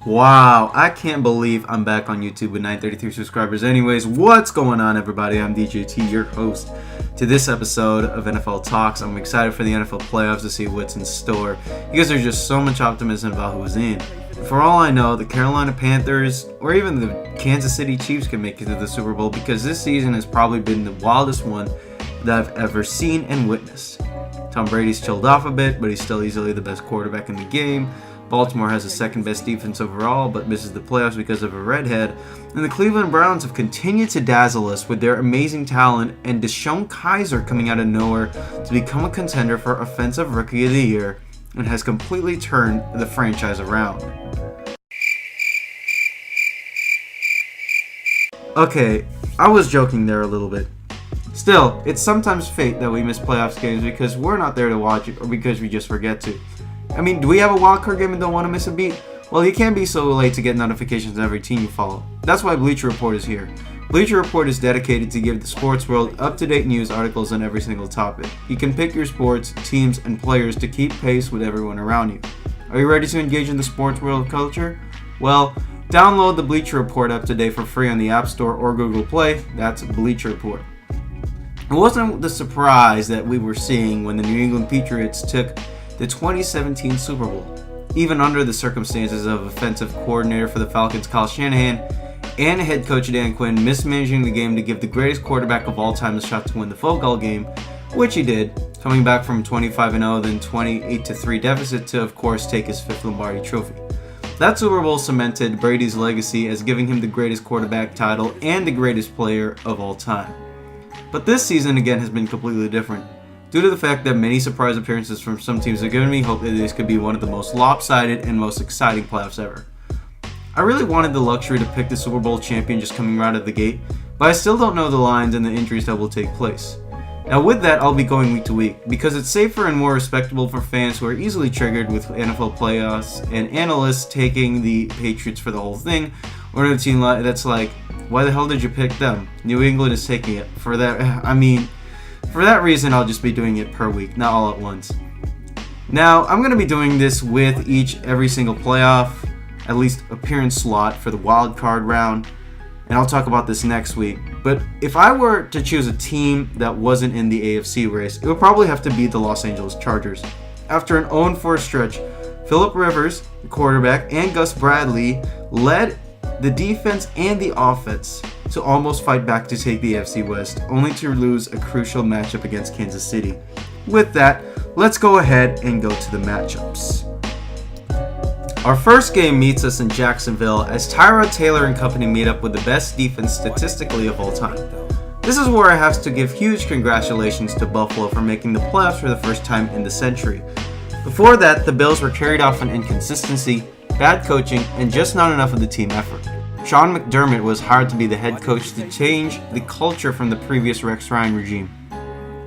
Wow, I can't believe I'm back on YouTube with 933 subscribers. Anyways, what's going on, everybody? I'm DJT, your host to this episode of NFL Talks. I'm excited for the NFL playoffs to see what's in store because there's just so much optimism about who's in. For all I know, the Carolina Panthers or even the Kansas City Chiefs can make it to the Super Bowl because this season has probably been the wildest one that I've ever seen and witnessed. Tom Brady's chilled off a bit, but he's still easily the best quarterback in the game. Baltimore has the second best defense overall, but misses the playoffs because of a redhead. And the Cleveland Browns have continued to dazzle us with their amazing talent, and Deshaun Kaiser coming out of nowhere to become a contender for Offensive Rookie of the Year, and has completely turned the franchise around. Okay, I was joking there a little bit. Still, it's sometimes fate that we miss playoffs games because we're not there to watch it or because we just forget to. I mean, do we have a wildcard game and don't want to miss a beat? Well, you can't be so late to get notifications on every team you follow. That's why Bleacher Report is here. Bleacher Report is dedicated to give the sports world up-to-date news articles on every single topic. You can pick your sports, teams, and players to keep pace with everyone around you. Are you ready to engage in the sports world culture? Well, download the Bleacher Report app today for free on the App Store or Google Play. That's Bleacher Report. It wasn't the surprise that we were seeing when the New England Patriots took the 2017 Super Bowl, even under the circumstances of offensive coordinator for the Falcons, Kyle Shanahan, and head coach Dan Quinn mismanaging the game to give the greatest quarterback of all time a shot to win the football game, which he did, coming back from 25-0, then 28-3 deficit to, of course, take his fifth Lombardi trophy. That Super Bowl cemented Brady's legacy as giving him the greatest quarterback title and the greatest player of all time. But this season, again, has been completely different, due to the fact that many surprise appearances from some teams have given me hope that this could be one of the most lopsided and most exciting playoffs ever. I really wanted the luxury to pick the Super Bowl champion just coming right out of the gate, but I still don't know the lines and the injuries that will take place. Now with that, I'll be going week to week, because it's safer and more respectable for fans who are easily triggered with NFL playoffs and analysts taking the Patriots for the whole thing, or a team that's like, why the hell did you pick them? New England is taking it. For that reason, I'll just be doing it per week, not all at once. Now, I'm going to be doing this with every single playoff, at least appearance slot for the wild card round, and I'll talk about this next week. But if I were to choose a team that wasn't in the AFC race, it would probably have to be the Los Angeles Chargers. After an 0-4 stretch, Phillip Rivers, the quarterback, and Gus Bradley led the defense and the offense to almost fight back to take the AFC West, only to lose a crucial matchup against Kansas City. With that, let's go ahead and go to the matchups. Our first game meets us in Jacksonville as Tyrod Taylor and company meet up with the best defense statistically of all time. This is where I have to give huge congratulations to Buffalo for making the playoffs for the first time in the century. Before that, the Bills were carried off on inconsistency, bad coaching, and just not enough of the team effort. Sean McDermott was hired to be the head coach to change the culture from the previous Rex Ryan regime.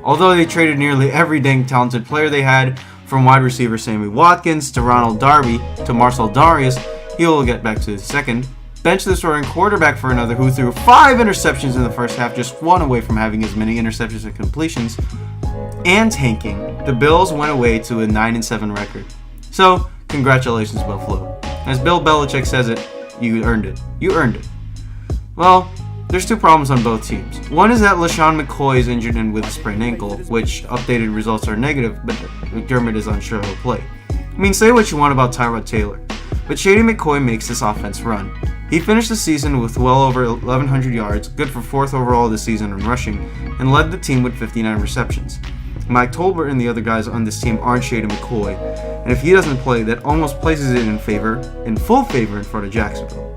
Although they traded nearly every dang talented player they had, from wide receiver Sammy Watkins to Ronald Darby to Marcel Darius, he will get back to the second, bench the starting quarterback for another who threw 5 interceptions in the first half, just one away from having as many interceptions and completions, and tanking. The Bills went away to a 9-7 record. So, congratulations, Buffalo. As Bill Belichick says it, you earned it. You earned it. Well, there's 2 problems on both teams. One is that LaShawn McCoy is injured and with a sprained ankle, which updated results are negative, but McDermott is unsure he'll play. I mean, say what you want about Tyrod Taylor, but Shady McCoy makes this offense run. He finished the season with well over 1,100 yards, good for 4th overall this season in rushing, and led the team with 59 receptions. Mike Tolbert and the other guys on this team aren't Shady McCoy, and if he doesn't play, that almost places it in full favor in front of Jacksonville.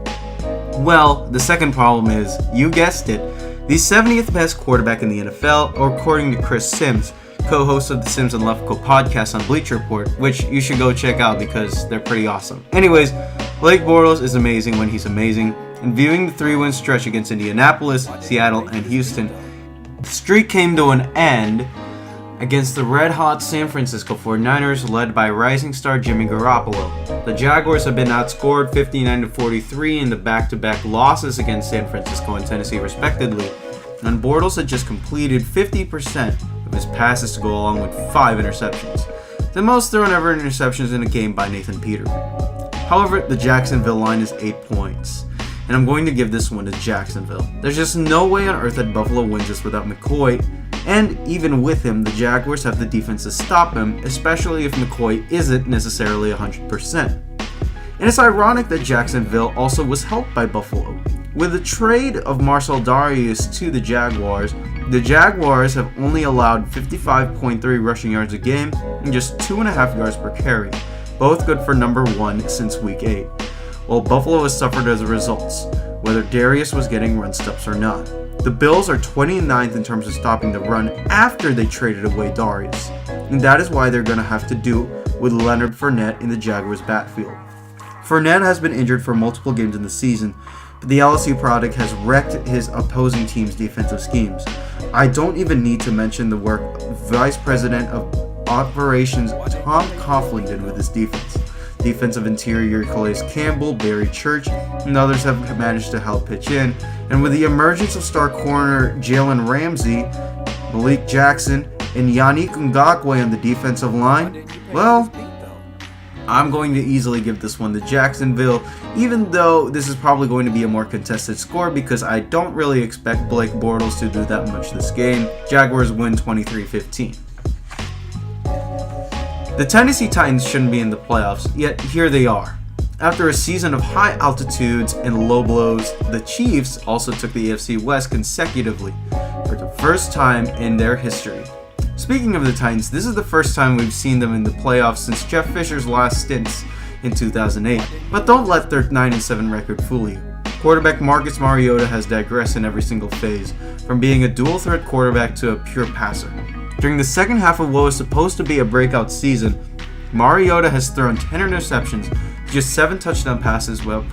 Well, the second problem is, you guessed it, the 70th best quarterback in the NFL, or according to Chris Sims, co-host of the Sims and Lefko podcast on Bleacher Report, which you should go check out because they're pretty awesome. Anyways, Blake Bortles is amazing when he's amazing, and viewing the 3-win stretch against Indianapolis, Seattle, and Houston, the streak came to an end against the red-hot San Francisco 49ers led by rising star Jimmy Garoppolo. The Jaguars have been outscored 59-43 in the back-to-back losses against San Francisco and Tennessee respectively, and Bortles had just completed 50% of his passes to go along with 5 interceptions, the most thrown ever interceptions in a game by Nathan Peterman. However, the Jacksonville line is 8 points, and I'm going to give this one to Jacksonville. There's just no way on earth that Buffalo wins this without McCoy, and even with him, the Jaguars have the defense to stop him, especially if McCoy isn't necessarily 100%. And it's ironic that Jacksonville also was helped by Buffalo. With the trade of Marcel Darius to the Jaguars have only allowed 55.3 rushing yards a game and just 2.5 yards per carry, both good for number 1 since week 8, while Buffalo has suffered as a result, whether Darius was getting run stops or not. The Bills are 29th in terms of stopping the run after they traded away Darius, and that is why they're going to have to do with Leonard Fournette in the Jaguars' backfield. Fournette has been injured for multiple games in the season, but the LSU product has wrecked his opposing team's defensive schemes. I don't even need to mention the work Vice President of Operations Tom Coughlin did with his defense. Defensive interior Calais Campbell, Barry Church, and others have managed to help pitch in. And with the emergence of star corner Jalen Ramsey, Malik Jackson, and Yannick Ngakoue on the defensive line, well, I'm going to easily give this one to Jacksonville, even though this is probably going to be a more contested score because I don't really expect Blake Bortles to do that much this game. Jaguars win 23-15. The Tennessee Titans shouldn't be in the playoffs, yet here they are. After a season of high altitudes and low blows, the Chiefs also took the AFC West consecutively for the first time in their history. Speaking of the Titans, this is the first time we've seen them in the playoffs since Jeff Fisher's last stints in 2008. But don't let their 9-7 record fool you. Quarterback Marcus Mariota has digressed in every single phase, from being a dual-threat quarterback to a pure passer. During the second half of what was supposed to be a breakout season, Mariota has thrown 10 interceptions, just 7 touchdown passes, while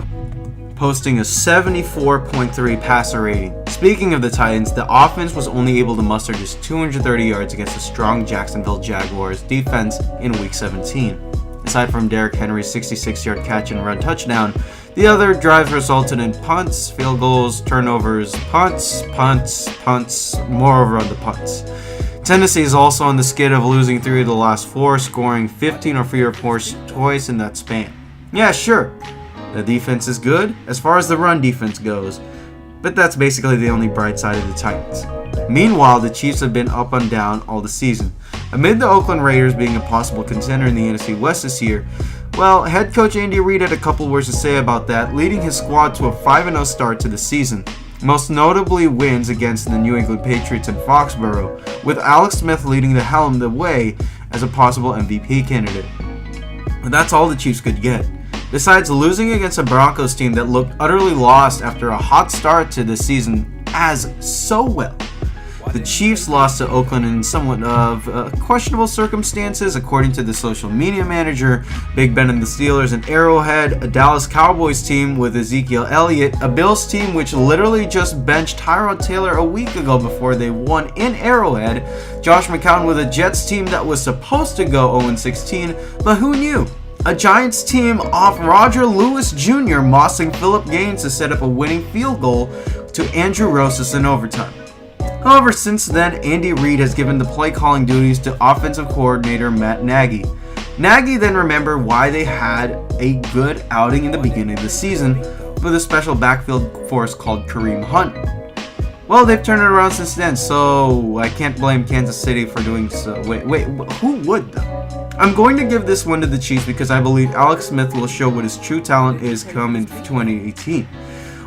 posting a 74.3 passer rating. Speaking of the Titans, the offense was only able to muster just 230 yards against a strong Jacksonville Jaguars defense in Week 17. Aside from Derrick Henry's 66-yard catch and run touchdown, the other drives resulted in punts, field goals, turnovers, punts, moreover on the punts. Tennessee is also on the skid of losing 3 of the last 4, scoring 15 or fewer points twice in that span. Yeah, sure, the defense is good as far as the run defense goes, but that's basically the only bright side of the Titans. Meanwhile, the Chiefs have been up and down all the season. Amid the Oakland Raiders being a possible contender in the NFC West this year, well, head coach Andy Reid had a couple words to say about that, leading his squad to a 5-0 start to the season. Most notably wins against the New England Patriots in Foxborough, with Alex Smith leading the helm the way as a possible MVP candidate. But that's all the Chiefs could get. Besides losing against a Broncos team that looked utterly lost after a hot start to the season as so well. The Chiefs lost to Oakland in somewhat of questionable circumstances, according to the social media manager, Big Ben and the Steelers in Arrowhead, a Dallas Cowboys team with Ezekiel Elliott, a Bills team which literally just benched Tyrod Taylor a week ago before they won in Arrowhead, Josh McCown with a Jets team that was supposed to go 0-16, but who knew? A Giants team off Roger Lewis Jr. mossing Phillip Gaines to set up a winning field goal to Andrew Rosas in overtime. However, since then, Andy Reid has given the play-calling duties to offensive coordinator Matt Nagy. Nagy then remembered why they had a good outing in the beginning of the season with a special backfield force called Kareem Hunt. Well, they've turned it around since then, so I can't blame Kansas City for doing so. Wait, who would though? I'm going to give this one to the Chiefs because I believe Alex Smith will show what his true talent is come in 2018.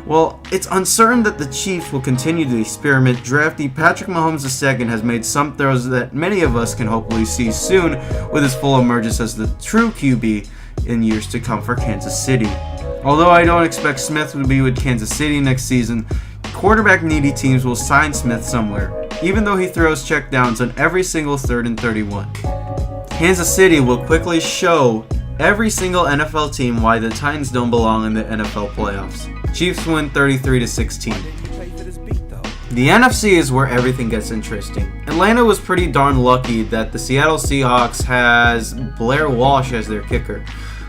Well, it's uncertain that the Chiefs will continue to experiment. Drafty Patrick Mahomes II has made some throws that many of us can hopefully see soon with his full emergence as the true QB in years to come for Kansas City. Although I don't expect Smith to be with Kansas City next season, quarterback-needy teams will sign Smith somewhere, even though he throws checkdowns on every single 3rd and 31. Kansas City will quickly show every single NFL team why the Titans don't belong in the NFL playoffs. Chiefs win 33-16. The NFC is where everything gets interesting. Atlanta was pretty darn lucky that the Seattle Seahawks has Blair Walsh as their kicker.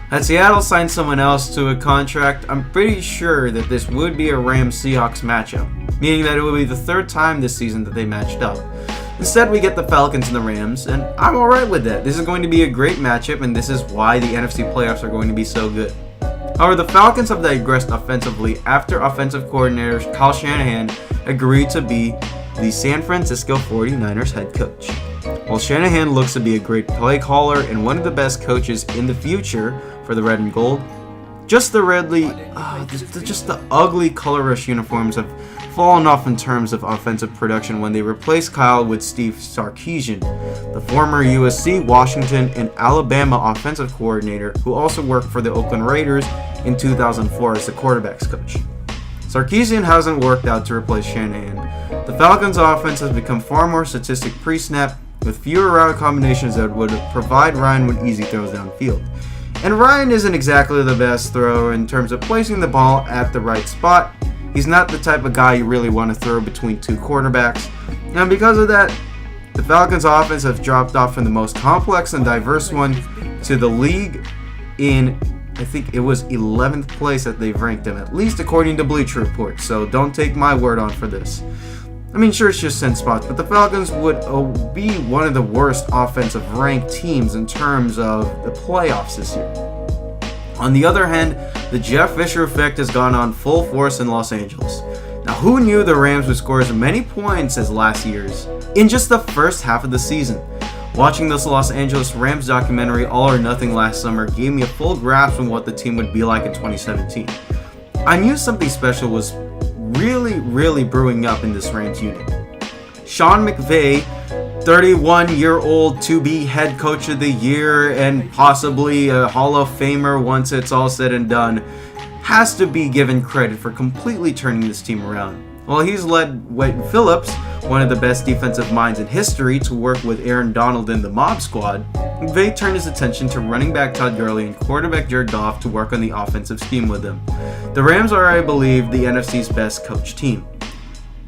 Had Seattle signed someone else to a contract, I'm pretty sure that this would be a Rams-Seahawks matchup, meaning that it would be the 3rd time this season that they matched up. Instead, we get the Falcons and the Rams, and I'm alright with that. This is going to be a great matchup, and this is why the NFC playoffs are going to be so good. However, the Falcons have digressed offensively after offensive coordinator Kyle Shanahan agreed to be the San Francisco 49ers head coach. While Shanahan looks to be a great play caller and one of the best coaches in the future for the red and gold, just the ugly color rush uniforms have fallen off in terms of offensive production when they replaced Kyle with Steve Sarkisian, the former USC, Washington, and Alabama offensive coordinator who also worked for the Oakland Raiders in 2004 as the quarterbacks coach. Sarkisian hasn't worked out to replace Shanahan. The Falcons' offense has become far more statistic pre-snap with fewer route combinations that would provide Ryan with easy throws downfield. And Ryan isn't exactly the best thrower in terms of placing the ball at the right spot. He's not the type of guy you really want to throw between two quarterbacks. And because of that, the Falcons' offense has dropped off from the most complex and diverse one to the league in, I think it was 11th place that they've ranked him, at least according to Bleacher Report, so don't take my word on for this. I mean, sure, it's just 10 spots, but the Falcons would be one of the worst offensive ranked teams in terms of the playoffs this year. On the other hand, the Jeff Fisher effect has gone on full force in Los Angeles. Now, who knew the Rams would score as many points as last year's in just the first half of the season? Watching this Los Angeles Rams documentary All or Nothing last summer gave me a full grasp on what the team would be like in 2017. I knew something special was really brewing up in this Rams unit. Sean McVay, 31-year-old to-be head coach of the year and possibly a Hall of Famer once it's all said and done, has to be given credit for completely turning this team around. While he's led Wade Phillips, one of the best defensive minds in history, to work with Aaron Donald in the Mob Squad, McVay turned his attention to running back Todd Gurley and quarterback Jared Goff to work on the offensive scheme with them. The Rams are, I believe, the NFC's best coached team.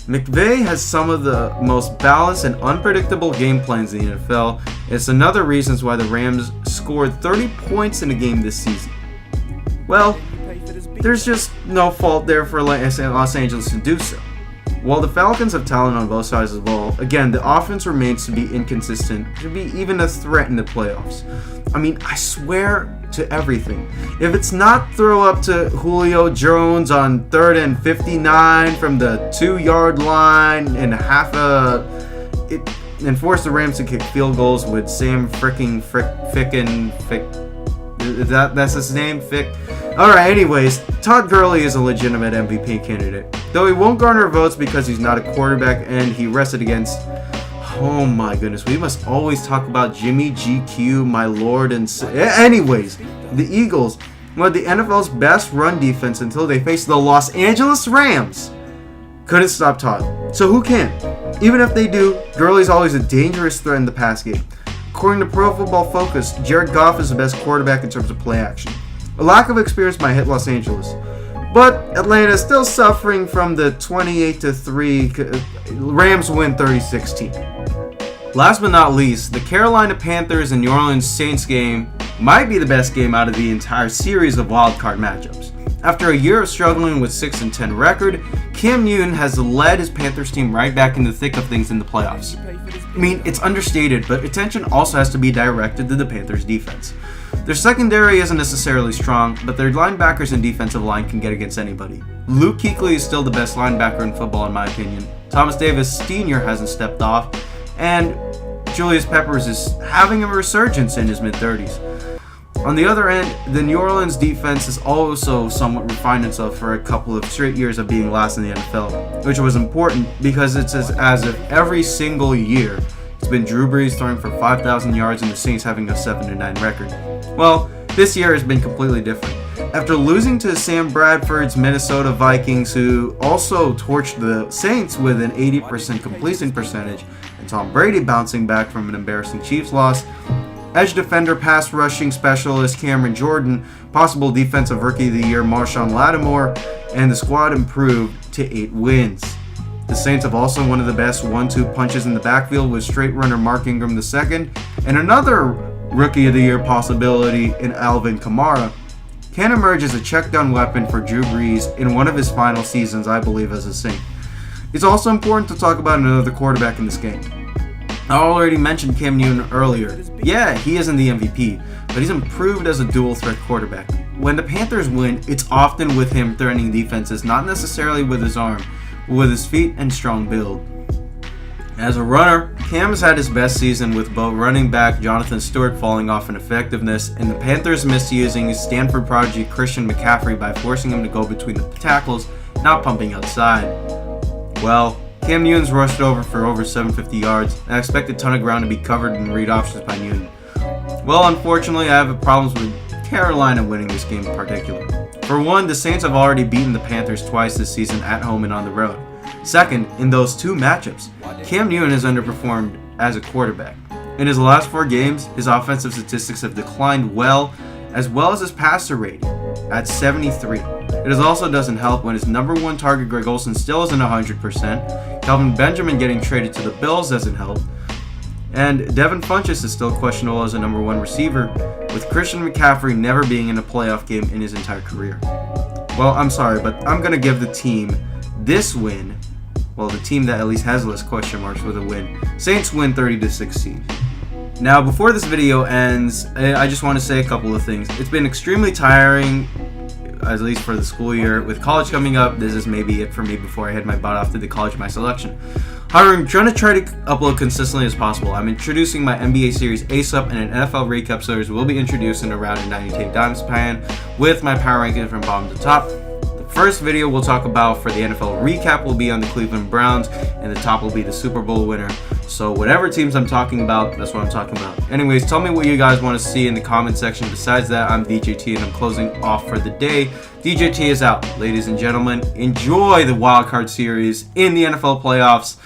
McVay has some of the most balanced and unpredictable game plans in the NFL. It's another reason why the Rams scored 30 points in a game this season. Well, there's just no fault there for Los Angeles to do so. While the Falcons have talent on both sides of the ball, again, the offense remains to be inconsistent, to be even a threat in the playoffs. I mean, I swear to everything. If it's not throw up to Julio Jones on 3rd and 59 from the 2-yard line and and force the Rams to kick field goals with Sam that's his name, Fick. Alright, anyways, Todd Gurley is a legitimate MVP candidate. Though he won't garner votes because he's not a quarterback and he rested against... Oh my goodness, we must always talk about Jimmy GQ, my lord, and... Anyways, the Eagles were the NFL's best run defense until they faced the Los Angeles Rams. Couldn't stop Todd. So who can? Even if they do, Gurley's always a dangerous threat in the pass game. According to Pro Football Focus, Jared Goff is the best quarterback in terms of play action. A lack of experience might hit Los Angeles, but Atlanta is still suffering from the 28-3 Rams win 30-16. Last but not least, the Carolina Panthers and New Orleans Saints game might be the best game out of the entire series of wildcard matchups. After a year of struggling with 6-10 record, Cam Newton has led his Panthers team right back in the thick of things in the playoffs. I mean, it's understated, but attention also has to be directed to the Panthers defense. Their secondary isn't necessarily strong, but their linebackers and defensive line can get against anybody. Luke Kuechly is still the best linebacker in football in my opinion. Thomas Davis Sr. hasn't stepped off, and Julius Peppers is having a resurgence in his mid-30s. On the other end, the New Orleans defense has also somewhat refined itself for a couple of straight years of being last in the NFL, which was important because it's as if every single year it's been Drew Brees throwing for 5,000 yards and the Saints having a 7-9 record. Well, this year has been completely different. After losing to Sam Bradford's Minnesota Vikings, who also torched the Saints with an 80% completion percentage, and Tom Brady bouncing back from an embarrassing Chiefs loss, edge defender, pass rushing specialist Cameron Jordan, possible defensive rookie of the year Marshawn Lattimore, and the squad improved to 8 wins. The Saints have also one of the best 1-2 punches in the backfield with straight runner Mark Ingram II, and another rookie of the year possibility in Alvin Kamara, can emerge as a check down weapon for Drew Brees in one of his final seasons, I believe, as a Saint. It's also important to talk about another quarterback in this game. I already mentioned Cam Newton earlier. Yeah, he isn't the MVP, but he's improved as a dual threat quarterback. when the Panthers win, it's often with him threatening defenses, not necessarily with his arm, but with his feet and strong build. As a runner, Cam has had his best season with both running back Jonathan Stewart falling off in effectiveness and the Panthers misusing Stanford prodigy Christian McCaffrey by forcing him to go between the tackles, not pumping outside. Well, Cam Newton's rushed over for over 750 yards, and I expect a ton of ground to be covered in read options by Newton. Well, unfortunately, I have problems with Carolina winning this game in particular. For one, the Saints have already beaten the Panthers twice this season at home and on the road. Second, in those two matchups, Cam Newton has underperformed as a quarterback. In his last 4 games, his offensive statistics have declined as well as his passer rating at 73. It also doesn't help when his number 1 target Greg Olsen still isn't 100%, Kelvin Benjamin getting traded to the Bills doesn't help, and Devin Funchess is still questionable as a number 1 receiver, with Christian McCaffrey never being in a playoff game in his entire career. Well, I'm sorry, but I'm going to give the team this win, well, the team that at least has less question marks with a win. Saints win 30-16. Now, before this video ends, I just want to say a couple of things. It's been extremely tiring, at least for the school year. With college coming up, this is maybe it for me before I head my butt off to the college of my selection. However, I'm trying to upload consistently as possible. I'm introducing my NBA series ASAP and an NFL recap series will be introduced in around a 90-day time span with my power rankings from bottom to top. First video we'll talk about for the NFL recap will be on the Cleveland Browns, and the top will be the Super Bowl winner. So whatever teams I'm talking about, that's what I'm talking about. Anyways, tell me what you guys want to see in the comment section. Besides that, I'm DJT and I'm closing off for the day. DJT is out. Ladies and gentlemen, enjoy the wildcard series in the NFL playoffs.